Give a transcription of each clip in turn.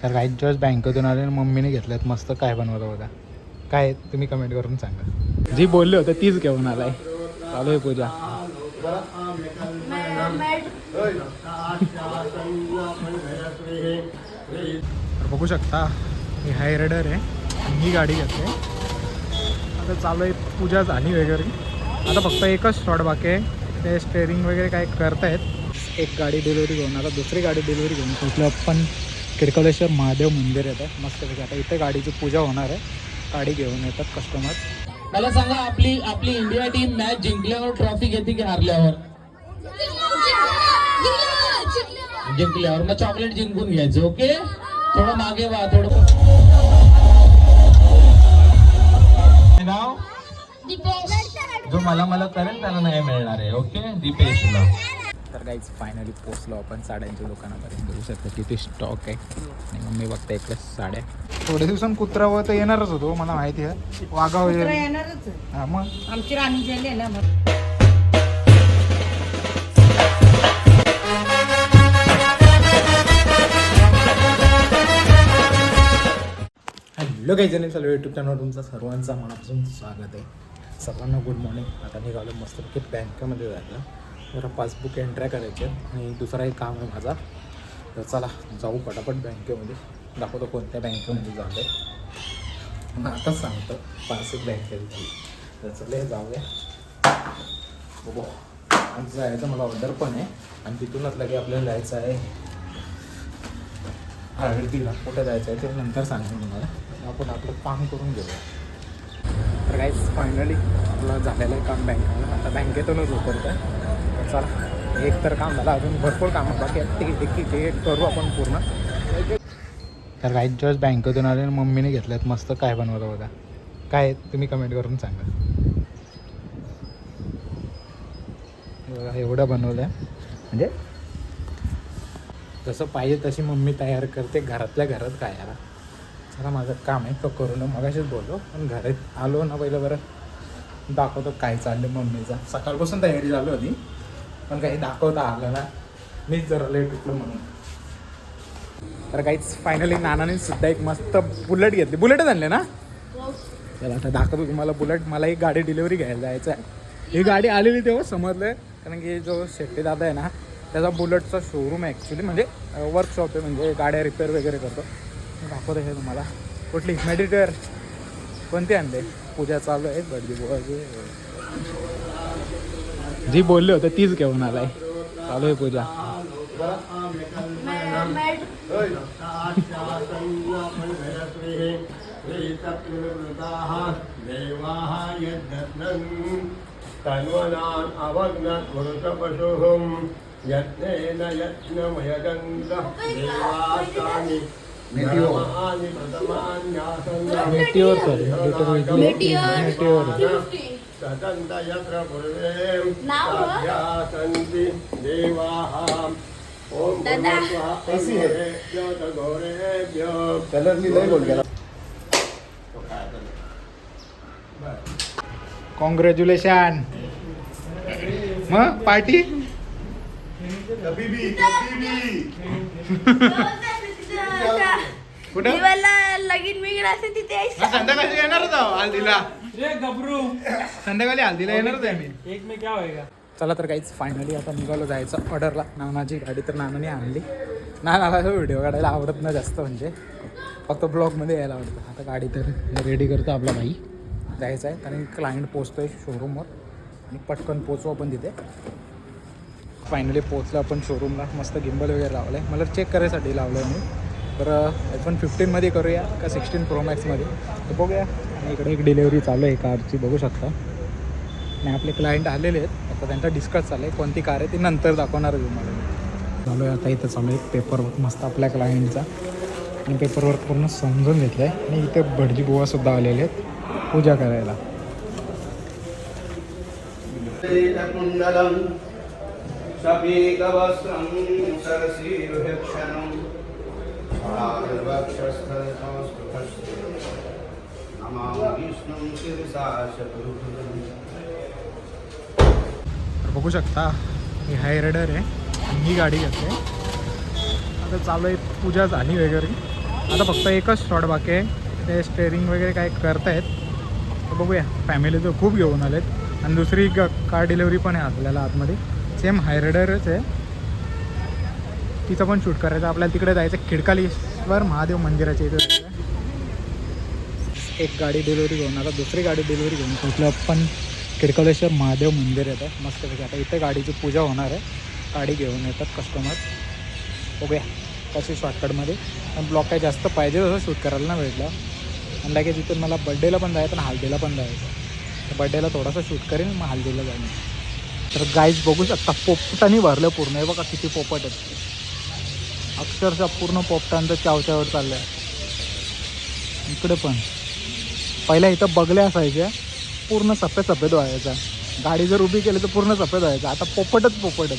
तर काही जस्ट बँकेतून आले आणि मम्मीने घेतल्यात मस्त. काय बनवलं बघा, काय तुम्ही कमेंट करून सांगा. जी बोलले होते तीच घेऊन आलाय. चालू आहे पूजा. तर बघू शकता ही हाय रेडर आहे आणि ही गाडी घेते. आता चालू आहे, पूजा झाली वगैरे. आता फक्त एकच शॉट बाकी आहे, ते स्टेअरिंग वगैरे काय करतायत. एक गाडी डिलिव्हरी घेऊन आता दुसरी गाडी डिलिव्हरी घेऊन पोचलो आपण. किरकोलेश्वर महादेव मंदिर येतं मस्तपैकी. आता इथे गाडीची पूजा होणार आहे. गाडी घेऊन येतात कस्टमर. मला सांगा, आपली आपली इंडिया टीम मॅच जिंकल्यावर ट्रॉफी घेते की हारल्यावर? जिंकल्यावर. मग चॉकलेट जिंकून घ्यायचं. ओके, थोडं मागे वा. थोडं नाव जो मला मला करेल त्याला नाही मिळणार आहे. ओके, दीपेशला. तर काहीच फायनली पोचलो आपण साड्यांच्या दुकानापर्यंत. बघू शकता किती स्टॉक आहे. आणि मम्मी बघता इकडे साड्या. थोड्या दिवसांत कुत्रावर तर येणारच होतो, मला माहिती आहे. वाघावर येणारच. हां मग आमची राणी झाली ना. हॅलो काही जणी चालू यूट्यूब चॅनल तुमचं सर्वांचं मनापासून स्वागत आहे. सर्वांना गुड मॉर्निंग. आता निघालो मस्तपैकी बँकेमध्ये जायला. जरा पासबुक एंट्र्या करायचे आणि दुसरा एक काम आहे माझा. तर चला जाऊ पटापट बँकेमध्ये. दाखवतो कोणत्या बँकेमध्ये झालं आहे. मग आताच सांगतो पासबुक बँकेत. तर चले जाऊया बघू. आज जायचं मला ऑर्डर पण आहे आणि तिथूनच लगे आपल्याला जायचं आहे आरतीला. कुठे जायचं आहे ते नंतर सांगतो तुम्हाला. आपण आपलं काम करून घेऊया. तर काहीच फायनली आपलं झालेलं आहे काम बँकेमध्ये. आता बँकेतूनच उतरतं. तर चला एक तर काम झालं, अजून भरपूर कामं बाकी आहेत. ते करू आपण पूर्ण. तर काही जस्ट बँकेतून आले आणि मम्मीने घेतल्यात मस्त. काय बनवलं बघा, काय तुम्ही कमेंट करून सांगा. बघा एवढं बनवलं आहे, म्हणजे जसं पाहिजे तशी मम्मी तयार करते घरातल्या घरात खायला. चला माझं काम आहे तो करून. मगाशीच बोललो पण घरात आलो ना पहिलं बरं दाखवतो काय चाललं मम्मीचा. सकाळपासून तयारी चालू होती पण काही दाखवता आलं ना. मीच जरा लेट उठलो म्हणून. तर काहीच फायनली नानाने सुद्धा एक मस्त बुलेट घेतली. बुलेटच आणले ना. चला आता दाखवतो तुम्हाला बुलेट. मला एक गाडी डिलिव्हरी घ्यायला जायचं आहे. ही गाडी आलेली तेव्हा समजलं, कारण की जो शेट्टी दादा आहे ना त्याचा बुलेटचा शोरूम आहे ॲक्च्युली, म्हणजे वर्कशॉप आहे, म्हणजे गाड्या रिपेअर वगैरे करतो. दाखवतो हे तुम्हाला. कुठली मेडिटेअर कोणती आणले. पूजा चालू आहे. बडजी बुवाची जी बोलले होते तीच घेऊन आलाय. चालू आहे पूजा. तन्वनान् अवग्नात् पुरुषपशुहं यत्नेन यत्नमयगन्धः देवास्तानि धर्माणि मेटिओर सर प्रथमान्यासन् सतन्त यत्र पूर्वे सन्ति देवाः ॐ घोरेभ्यो कॉंग्रॅच्युलेशन. मग पार्टी कुठं लगीन बिगीन असेल तिथे संध्याकाळी येणारच आहो हल्दीला. संध्याकाळी हल्दीला येणारच आहे मी. एक में क्या होएगा? चला तर काहीच फायनली आता निघालो जायचं ऑर्डरला. नानाची गाडी तर नानाने आणली. नानाला व्हिडिओ काढायला आवडत नाही जास्त, म्हणजे फक्त ब्लॉगमध्ये यायला आवडतं. आता गाडी तर रेडी करतो आपला भाई. जायचं आहे कारण क्लायंट पोचतो आहे शोरूमवर आणि पटकन पोचू आपण तिथे. फायनली पोचलो आपण शोरूमला. मस्त गिम्बल वगैरे लावलं आहे. मला चेक करायसाठी लावलं आहे मी. तर iPhone 15मध्ये करूया का 16 Pro Maxमध्ये तर बघूया. आणि इकडे एक डिलेवरी चालू आहे कारची, बघू शकता. आणि आपले क्लायंट आलेले आहेत. आता त्यांचा डिस्कस चालू आहे कोणती कार आहे ती नंतर दाखवणार आहे तुम्हाला मी. चालू आहे आता इथं चालू आहे पेपरवर्क मस्त आपल्या क्लायंटचा. आणि पेपरवर्क पूर्ण समजून घेतलं आहे. आणि इथे भटजी बुवासुद्धा आलेले आहेत पूजा करायला. बघू शकता ही हाय रेडर आहे आणि ही गाडी घेतली. आता चालू आहे पूजा झाली वगैरे. आता फक्त एकच शॉट बाकी आहे, ते स्टेअरिंग वगैरे काय करतायत, तर बघूया. फॅमिलीचं खूप घेऊन आलेत आणि दुसरी कार डिलेवरी पण आहे आपल्याला आतमध्ये, सेम हायरायडरच आहे, तिचं पण शूट करायचं. आपल्याला तिकडे जायचं खिडकालीश्वर महादेव मंदिराच्या इथे जायचं. एक गाडी डिलिव्हरी घेऊन, आता दुसरी गाडी डिलिव्हरी घेऊन पोचलो पण खिडकालेश्वर महादेव मंदिर येतं मस्तपैकी. आता इथे गाडीची पूजा होणार आहे, गाडी घेऊन येतात कस्टमर. बघूया कशी शॉर्टकटमध्ये, पण ब्लॉक काय जास्त पाहिजे तसं शूट करायला नाही भेटलं. आणि लगेच इथून मला बड्डेला पण जायचं आणि हल्दीला पण जायचं. तर बड्डेला थोडासा शूट करेन, मग हल्दीला जाईन. तर गाईज बघू शकता पोपटाने भरलं पूर्ण. हे बघा किती पोपट आहेत, अक्षरशः पूर्ण पोपटांचं चावच्यावर चाललं आहे. इकडे पण पहिल्या इथं बगल्या असायच्या, पूर्ण सफेद सफेद व्हायचा. गाडी जर उभी केली तर पूर्ण सफेद व्हायचा. आता पोपटच पोपटच.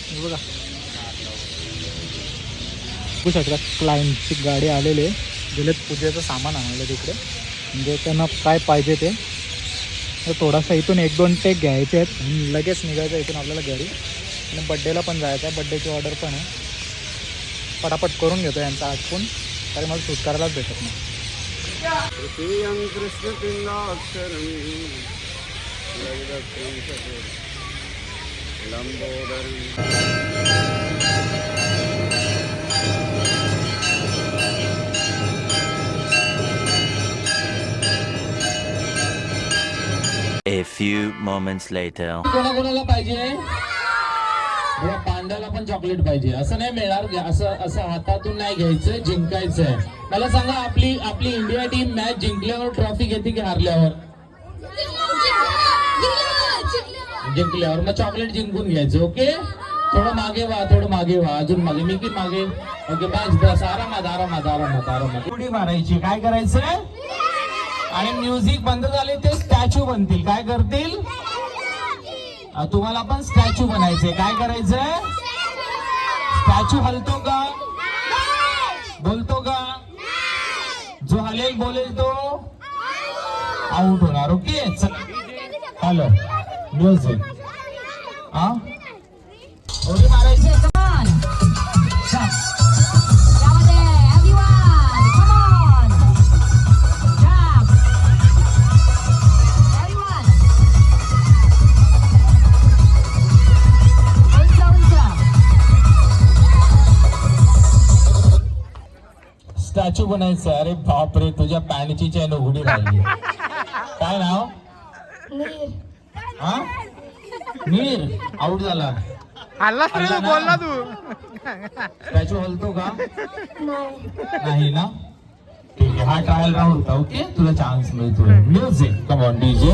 हे बघा बघू शकता क्लायंटची गाडी आलेली आहे, गेलेत पूजेचं सामान आणलं तिकडे, म्हणजे त्यांना काय पाहिजे ते. तर थोडासा इथून 1-2 टेक घ्यायचे आहेत आणि लगेच निघायचं इथून आपल्याला घरी. आणि बड्डेला पण जायचं आहे, बड्डेची ऑर्डर पण आहे. पटापट करून घेतो यांचा आटपून, तरी मला शूट करायलाच भेटत नाही. तृतीयं कृष्णपिण्डाक्षरं लंबोदरं A few moments later. कोणाकोणाला पाहिजे? या पांड्याला पण चॉकलेट पाहिजे असं नाही मिळणार. असं हातातून नाही घ्यायचं, जिंकायचंय. मला सांगा, आपली इंडिया टीम मॅच जिंकल्यावर ट्रॉफी घेते की हारल्यावर? जिंकल्यावर. मग चॉकलेट जिंकून घ्यायचं. ओके, थोडं मागे व्हा, अजून मागे, मी की मागे. ओके, बस आरामात. उडी मारायची. काय करायचं? आणि म्युझिक बंद झाले ते स्टॅच्यू बनतील. काय करतील? तुम्हाला पण स्टॅच्यू बनायचंय. काय करायचंय? स्टॅच्यू हलतो का? बोलतो का? जो हलेल बोलेल तो आउट होणार. Okay, hello music. हा, उडी मारायची. स्टॅच्यू बनायचं. अरे बापरे, तुझ्या पॅन्टची चैन उघडी राहिली. काय नाव? हा, मीर. आउट झाला. बोलला तू. स्टॅच्यू हलतो का? नाही ना. ठीक आहे, हा ट्रायल राऊंड होता. ओके, तुला चान्स मिळतोय. Music, come on DJ.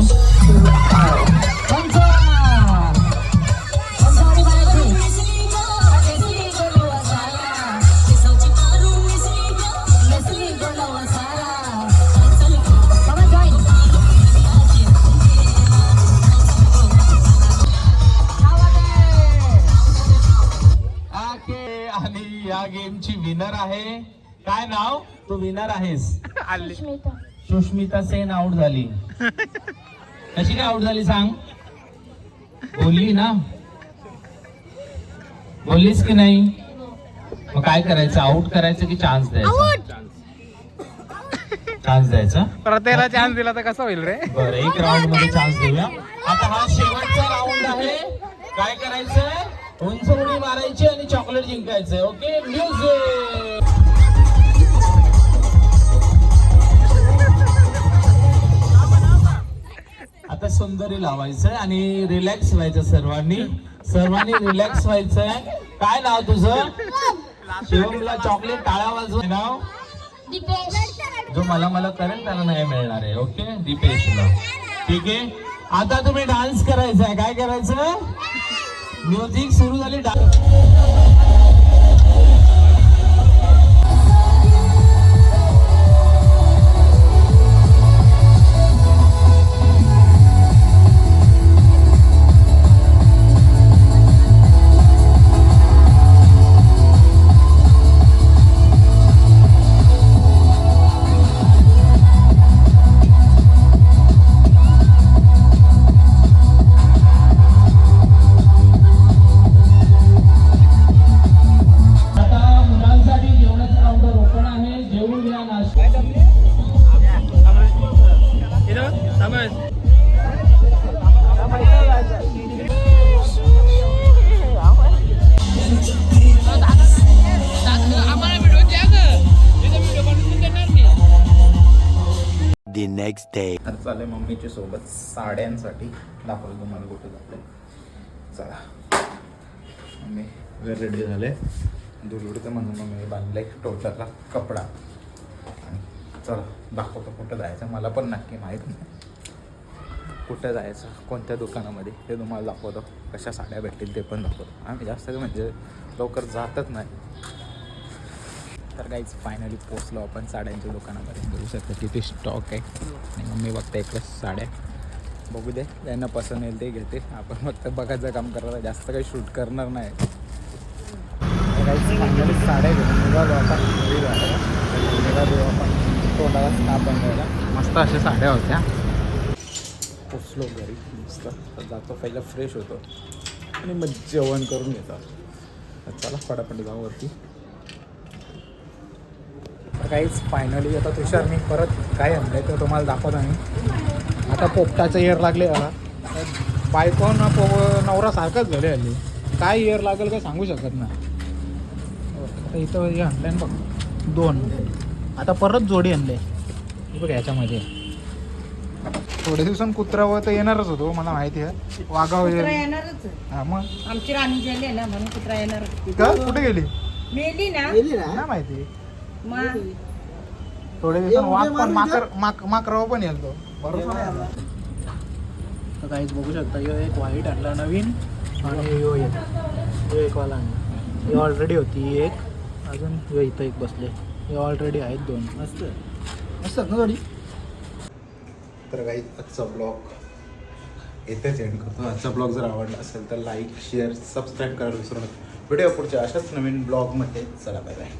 आणि या गेमची विनर आहे. काय नाव? तू विनर आहेस. सुष्मिता सेन आउट झाली. कशी काय आउट झाली सांग? बोलली ना? बोललीस की नाही? मग काय करायचं? आउट करायचं की चान्स द्यायचा? चान्स द्यायचा. प्रत्येकाला चान्स दिला तर कसा होईल रे? बरं, एक राऊंड मध्ये चान्स देऊया. आता हा शेवटचा राऊंड आहे. काय करायचंय? उंच उडी मारायची आणि चॉकलेट जिंकायचंय. Okay, music. आता सुंदरी लावायचंय आणि रिलॅक्स व्हायचं. सर्वांनी रिलॅक्स व्हायचंय. काय नाव तुझं? शिवमला चॉकलेट टाळ्या वाजव. नाव? जो मला करेल त्याला नाही मिळणार आहे. ओके, दीपेशला. ठीक आहे, आता तुम्ही डान्स करायचा आहे. काय करायचं? म्युझिक सुरू झाली. next day. तर चालेल मम्मीच्या सोबत साड्यांसाठी दाखवलं तुम्हाला कुठे जाते. चला मम्मी वेळ रेडी झाले दूर उडते म्हणून मग मी बांधलं एक टोटलला कपडा आणि चला दाखवतो कुठं जायचं. मला पण नक्की माहीत नाही कुठं जायचं कोणत्या दुकानामध्ये ते तुम्हाला दाखवतो. कशा साड्या भेटतील ते पण दाखवतो. आम्ही जास्त म्हणजे लवकर जातच नाही. तर काहीच फायनली पोचलो आपण साड्यांच्या दुकानामध्ये. बघू शकता किती स्टॉक आहे आणि मम्मी बघता इकडे साड्या बघू दे त्यांना पसंत येईल ते घेते. आपण फक्त बघायचं काम करणार जास्त काही शूट करणार नाही. काहीच फायनली साड्या घेऊन निघालो आपण घरी जायला. निघालो आपण तोंडाला स्नाप बनवायला. मस्त अशा साड्या होत्या. पोचलो घरी मस्त जातो पहिला फ्रेश होतो आणि मग जेवण करून घेतो. चला फटाफट जाऊ वरती. तर काहीच फायनली आता तुषारनी परत काय आणलं आहे तर तुम्हाला दाखवतो आम्ही. आता पोपटाचं इयर लागले याला बायकोन नवरा सारखंच झाले हल्ली. काय इयर लागेल काय सांगू शकत नाही. आता इथं हे आणलं आहे बघ 2. आता परत जोडी आणले बघ ह्याच्यामध्ये. थोड्या दिवसांनी कुत्रा तर येणारच होतो मला माहिती आहे. वाघाव कुत्रा येणारच. हां मग आमची राणी गेली ना म्हणून कुत्रा येणार. का कुठे गेली मेली ना नाही माहिती. मग थोड्या दिवसांनी वाघ पण माकराव पण येईल तो बरोबर नाही. तर काहीच बघू शकता यो एक व्हाईट आणला नवीन आणि यो एक वाला आणला. ही ऑलरेडी होती एक अजून यो इथं एक बसले. हे ऑलरेडी आहेत 2. मस्त मस्त ना गाडी. तर काही आजचा ब्लॉग येथेच एंड करतो. आजचा ब्लॉग जर आवडला असेल तर लाईक शेअर सबस्क्राईब करायला विसरू नका. व्हिडिओ पुढच्या अशाच नवीन ब्लॉगमध्ये. चला बाय बाय.